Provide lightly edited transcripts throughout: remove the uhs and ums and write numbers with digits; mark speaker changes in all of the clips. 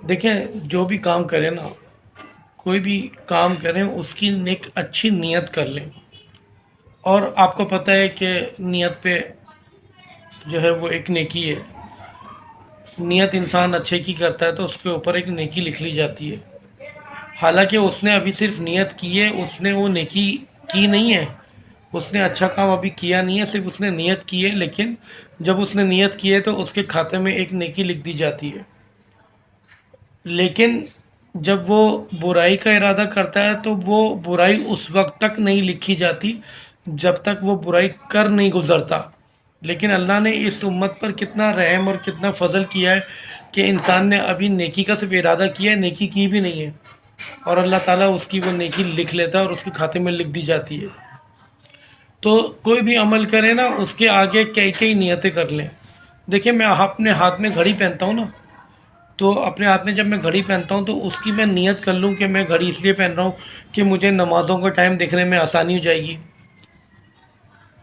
Speaker 1: دیکھیں، جو بھی کام کریں نا، کوئی بھی کام کریں اس کی ایک اچھی نیت کر لیں. اور آپ کو پتہ ہے کہ نیت پہ جو ہے وہ ایک نیکی ہے. نیت انسان اچھے کی کرتا ہے تو اس کے اوپر ایک نیکی لکھ لی جاتی ہے. حالانکہ اس نے ابھی صرف نیت کی ہے، اس نے وہ نیکی کی نہیں ہے. اس نے اچھا کام ابھی کیا نہیں ہے، صرف اس نے نیت کی ہے. لیکن جب اس نے نیت کی ہے تو اس کے کھاتے میں ایک نیکی لکھ دی جاتی ہے. لیکن جب وہ برائی کا ارادہ کرتا ہے تو وہ برائی اس وقت تک نہیں لکھی جاتی جب تک وہ برائی کر نہیں گزرتا. لیکن اللہ نے اس امت پر کتنا رحم اور کتنا فضل کیا ہے کہ انسان نے ابھی نیکی کا صرف ارادہ کیا ہے، نیکی کی بھی نہیں ہے، اور اللہ تعالیٰ اس کی وہ نیکی لکھ لیتا ہے اور اس کے کھاتے میں لکھ دی جاتی ہے. تو کوئی بھی عمل کرے نا، اس کے آگے کئی کئی نیتیں کر لیں. دیکھیں، میں اپنے ہاتھ میں گھڑی پہنتا ہوں نا، تو اپنے ہاتھ میں جب میں گھڑی پہنتا ہوں تو اس کی میں نیت کر لوں کہ میں گھڑی اس لیے پہن رہا ہوں کہ مجھے نمازوں کا ٹائم دیکھنے میں آسانی ہو جائے گی.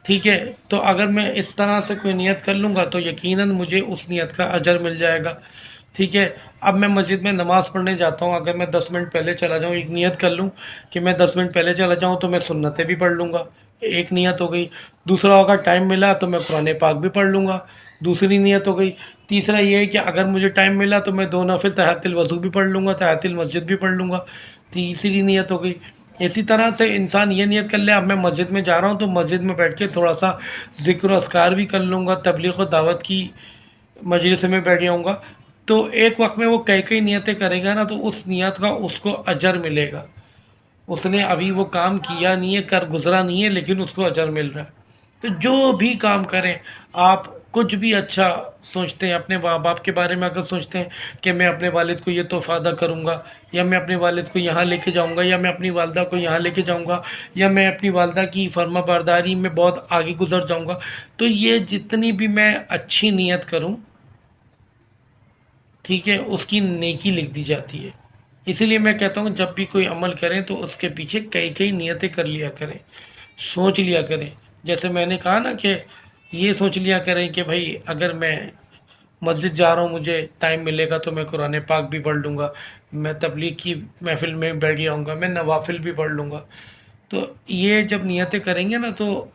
Speaker 1: ٹھیک ہے، تو اگر میں اس طرح سے کوئی نیت کر لوں گا تو یقیناً مجھے اس نیت کا اجر مل جائے گا. ٹھیک ہے. اب میں مسجد میں نماز پڑھنے جاتا ہوں، اگر میں 10 منٹ پہلے چلا جاؤں، ایک نیت کر لوں کہ میں 10 منٹ پہلے چلا جاؤں تو میں سنتیں بھی پڑھ لوں گا، ایک نیت ہو گئی. دوسرا ہوگا ٹائم ملا تو میں قرآن پاک بھی پڑھ لوں گا، دوسری نیت ہو گئی. تیسرا یہ ہے کہ اگر مجھے ٹائم ملا تو میں 2 نفل تحیۃ الوضو بھی پڑھ لوں گا، تحیۃ المسجد بھی پڑھ لوں گا، تیسری نیت ہو گئی. اسی طرح سے انسان یہ نیت کر لے، اب میں مسجد میں جا رہا ہوں تو مسجد میں بیٹھ کے تھوڑا سا ذکر و اذکار بھی کر لوں گا، تبلیغ و دعوت کی مجلس میں بیٹھ جاؤں گا. تو ایک وقت میں وہ کئی کئی نیتیں کرے گا نا، تو اس نیت کا اس کو اجر ملے گا. اس نے ابھی وہ کام کیا نہیں ہے، کر گزرا نہیں ہے، لیکن اس کو اجر مل رہا ہے. تو جو بھی کام کریں آپ، کچھ بھی اچھا سوچتے ہیں اپنے ماں باپ کے بارے میں، اگر سوچتے ہیں کہ میں اپنے والد کو یہ تحفہ ادا کروں گا، یا میں اپنے والد کو یہاں لے کے جاؤں گا، یا میں اپنی والدہ کو یہاں لے کے جاؤں گا، یا میں اپنی والدہ کی فرما برداری میں بہت آگے گزر جاؤں گا، تو یہ جتنی بھی میں اچھی نیت کروں، ٹھیک ہے، اس کی نیکی لکھ دی جاتی ہے. اسی لیے میں کہتا ہوں جب بھی کوئی عمل کریں تو اس کے پیچھے کئی کئی نیتیں کر لیا کریں، سوچ لیا کریں. جیسے میں نے کہا نا کہ یہ سوچ لیا کریں کہ بھائی اگر میں مسجد جا رہا ہوں، مجھے ٹائم ملے گا تو میں قرآن پاک بھی پڑھ لوں گا، میں تبلیغ کی محفل میں بیٹھ جاؤں گا، میں نوافل بھی پڑھ لوں گا. تو یہ جب نیتیں کریں گے نا تو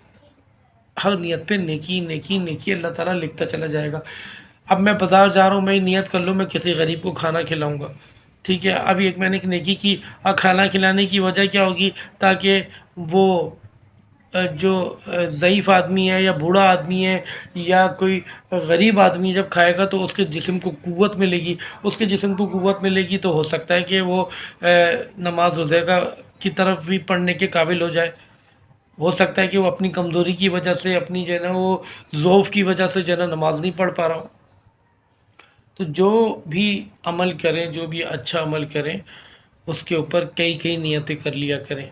Speaker 1: ہر نیت پہ نیکی نیکی نیکی اللہ تعالیٰ لکھتا چلا جائے گا. اب میں بازار جا رہا ہوں، میں نیت کر لوں میں کسی غریب کو کھانا کھلاؤں گا. ٹھیک ہے، اب ایک میں نے ایک نیکی کی، اور کھانا کھلانے کی وجہ کیا ہوگی؟ تاکہ وہ جو ضعیف آدمی ہے یا بوڑھا آدمی ہے یا کوئی غریب آدمی جب کھائے گا تو اس کے جسم کو قوت ملے گی. اس کے جسم کو قوت ملے گی تو ہو سکتا ہے کہ وہ نماز روزے کا کی طرف بھی پڑھنے کے قابل ہو جائے. ہو سکتا ہے کہ وہ اپنی کمزوری کی وجہ سے، اپنی جو ہے نا وہ ضعف کی وجہ سے جو ہے نا نماز نہیں پڑھ پا رہا ہو. تو جو بھی عمل کریں، جو بھی اچھا عمل کریں، اس کے اوپر کئی کئی نیتیں کر لیا کریں.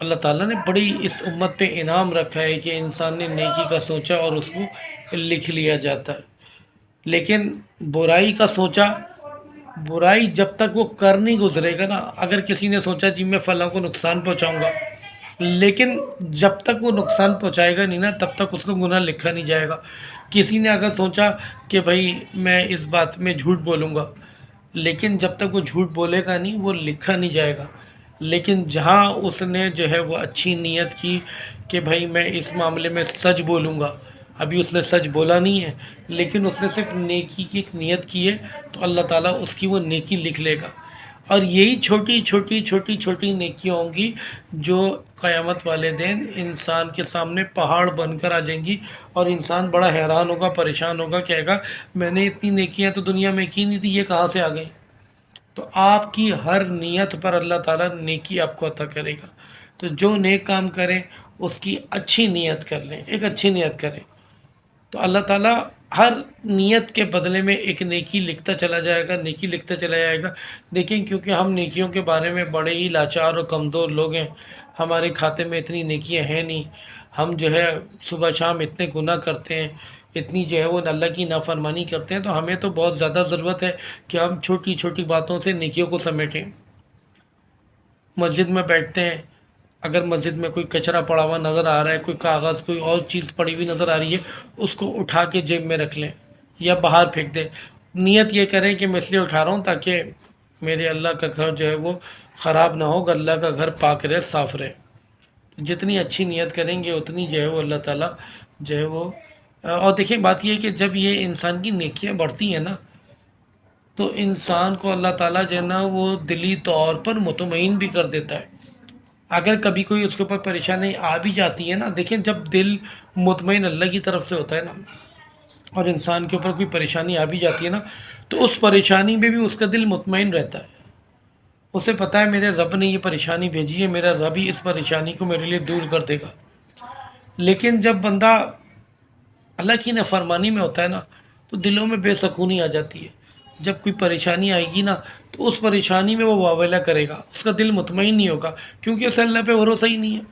Speaker 1: اللہ تعالیٰ نے بڑی اس امت پہ انعام رکھا ہے کہ انسان نے نیکی کا سوچا اور اس کو لکھ لیا جاتا ہے. لیکن برائی کا سوچا، برائی جب تک وہ کر نہیں گزرے گا نا، اگر کسی نے سوچا جی میں فلاں کو نقصان پہنچاؤں گا، لیکن جب تک وہ نقصان پہنچائے گا نہیں نا تب تک اس کو گناہ لکھا نہیں جائے گا. کسی نے اگر سوچا کہ بھائی میں اس بات میں جھوٹ بولوں گا، لیکن جب تک وہ جھوٹ بولے گا نہیں وہ لکھا نہیں جائے گا. لیکن جہاں اس نے جو ہے وہ اچھی نیت کی کہ بھائی میں اس معاملے میں سچ بولوں گا، ابھی اس نے سچ بولا نہیں ہے لیکن اس نے صرف نیکی کی ایک نیت کی ہے، تو اللہ تعالیٰ اس کی وہ نیکی لکھ لے گا. اور یہی چھوٹی چھوٹی چھوٹی چھوٹی نیکیاں ہوں گی جو قیامت والے دن انسان کے سامنے پہاڑ بن کر آ جائیں گی، اور انسان بڑا حیران ہوگا، پریشان ہوگا، کہے گا میں نے اتنی نیکیاں تو دنیا میں کی نہیں تھی، یہ کہاں سے آ گئی؟ تو آپ کی ہر نیت پر اللہ تعالیٰ نیکی آپ کو عطا کرے گا. تو جو نیک کام کریں اس کی اچھی نیت کر لیں، ایک اچھی نیت کریں، تو اللہ تعالیٰ ہر نیت کے بدلے میں ایک نیکی لکھتا چلا جائے گا، نیکی لکھتا چلا جائے گا. دیکھیں کیونکہ ہم نیکیوں کے بارے میں بڑے ہی لاچار اور کمزور لوگ ہیں، ہمارے کھاتے میں اتنی نیکیاں ہیں نہیں. ہم جو ہے صبح شام اتنے گناہ کرتے ہیں، اتنی جو ہے وہ اللہ کی نافرمانی کرتے ہیں، تو ہمیں تو بہت زیادہ ضرورت ہے کہ ہم چھوٹی چھوٹی باتوں سے نیکیوں کو سمیٹیں. مسجد میں بیٹھتے ہیں، اگر مسجد میں کوئی کچرا پڑا ہوا نظر آ رہا ہے، کوئی کاغذ کوئی اور چیز پڑی ہوئی نظر آ رہی ہے، اس کو اٹھا کے جیب میں رکھ لیں یا باہر پھینک دیں. نیت یہ کریں کہ میں اس لیے اٹھا رہا ہوں تاکہ میرے اللہ کا گھر جو ہے وہ خراب نہ ہو، اللہ کا گھر پاک رہے، صاف رہے۔ جتنی اچھی نیت کریں گے اتنی جو ہے وہ اللہ تعالیٰ جو ہے وہ اور دیکھیں بات یہ ہے کہ جب یہ انسان کی نیکیاں بڑھتی ہیں نا تو انسان کو اللہ تعالیٰ جو ہے نا وہ دلی طور پر مطمئن بھی کر دیتا ہے۔ اگر کبھی کوئی اس کے اوپر پریشانی آ بھی جاتی ہے نا، دیکھیں جب دل مطمئن اللہ کی طرف سے ہوتا ہے نا اور انسان کے اوپر کوئی پریشانی آ بھی جاتی ہے نا تو اس پریشانی میں بھی اس کا دل مطمئن رہتا ہے۔ اسے پتہ ہے میرے رب نے یہ پریشانی بھیجی ہے، میرا رب ہی اس پریشانی کو میرے لیے دور کر دے گا۔ لیکن جب بندہ اللہ کی نافرمانی میں ہوتا ہے نا تو دلوں میں بے سکونی آ جاتی ہے۔ جب کوئی پریشانی آئے گی نا تو اس پریشانی میں وہ واویلا کرے گا، اس کا دل مطمئن نہیں ہوگا کیونکہ اسے اللہ پہ بھروسہ ہی نہیں ہے۔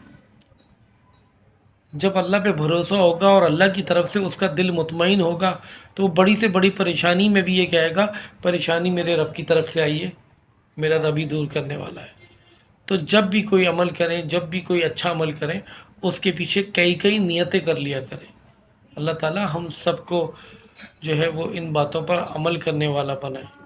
Speaker 1: جب اللہ پہ بھروسہ ہوگا اور اللہ کی طرف سے اس کا دل مطمئن ہوگا تو وہ بڑی سے بڑی پریشانی میں بھی یہ کہے گا پریشانی میرے رب کی طرف سے آئی ہے، میرا رب ہی دور کرنے والا ہے۔ تو جب بھی کوئی عمل کریں، جب بھی کوئی اچھا عمل کریں، اس کے پیچھے کئی کئی نیتیں کر لیا کریں۔ اللہ تعالیٰ ہم سب کو جو ہے وہ ان باتوں پر عمل کرنے والا بنائے۔